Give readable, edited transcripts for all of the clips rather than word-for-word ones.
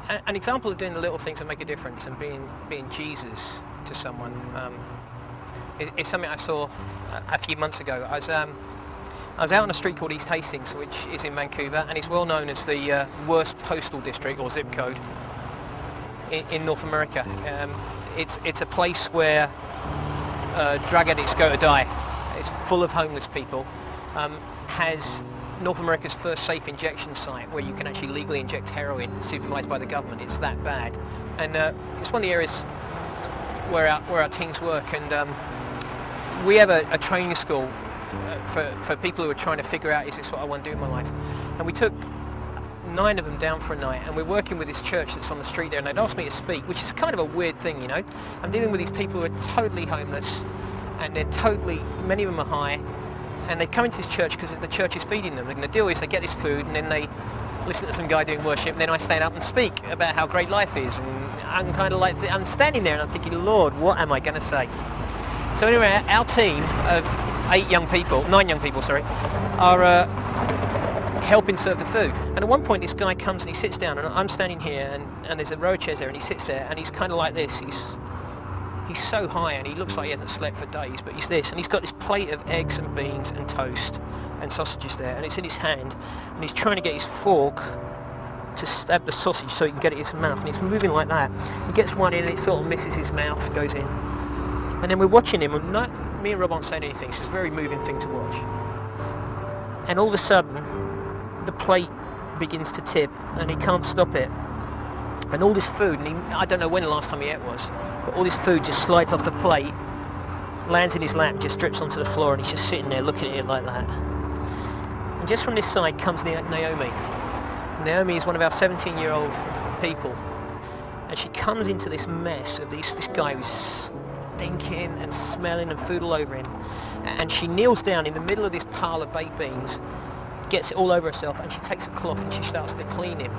an example of doing the little things that make a difference and being Jesus to someone is something I saw a few months ago. I was out on a street called East Hastings, which is in Vancouver, and it's well known as the worst postal district or zip code in North America. It's a place where drug addicts go to die. It's full of homeless people. Has North America's first safe injection site where you can actually legally inject heroin, supervised by the government. It's that bad, and it's one of the areas where our teams work. And we have a training school for people who are trying to figure out, is this what I want to do in my life? And we took 9 of them down for a night, and we're working with this church that's on the street there, and they'd asked me to speak, which is kind of a weird thing, you know. I'm dealing with these people who are totally homeless, and many of them are high, and they come into this church because the church is feeding them. The deal is they get this food, and then they listen to some guy doing worship, and then I stand up and speak about how great life is. And I'm kind of like, I'm standing there and I'm thinking, Lord, what am I going to say? So anyway, our team of 9 young people, are helping serve the food. And at one point this guy comes and he sits down, and I'm standing here, and there's a row of chairs there, and he sits there, and he's kind of like this. He's so high, and he looks like he hasn't slept for days, but he's this, and he's got this plate of eggs and beans and toast and sausages there, and it's in his hand, and he's trying to get his fork to stab the sausage so he can get it in his mouth, and he's moving like that. He gets one in, and it sort of misses his mouth, goes in, and then we're watching him, and me and Rob aren't saying anything. It's just a very moving thing to watch. And all of a sudden, the plate begins to tip, and he can't stop it. And all this food, and I don't know when the last time he ate was, but all this food just slides off the plate, lands in his lap, just drips onto the floor, and he's just sitting there looking at it like that. And just from this side comes Naomi. Naomi is one of our 17-year-old people, and she comes into this mess of this guy who's stinking and smelling and food all over him, and she kneels down in the middle of this pile of baked beans, gets it all over herself, and she takes a cloth and she starts to clean him.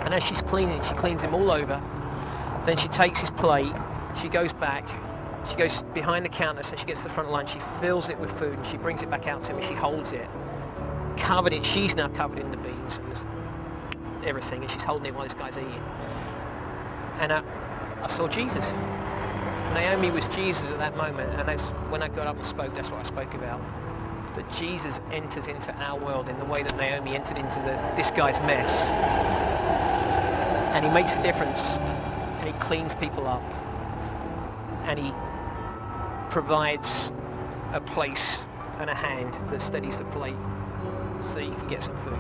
And as she's cleaning, she cleans him all over. Then she takes his plate, she goes back, she goes behind the counter, so she gets to the front line, she fills it with food, and she brings it back out to him, and she holds it, she's now covered in the beans and everything, and she's holding it while this guy's eating. And I saw Jesus. Naomi was Jesus at that moment, and that's when I got up and spoke, that's what I spoke about. That Jesus enters into our world in the way that Naomi entered into this guy's mess. And he makes a difference, and he cleans people up, and he provides a place and a hand that steadies the plate so you can get some food.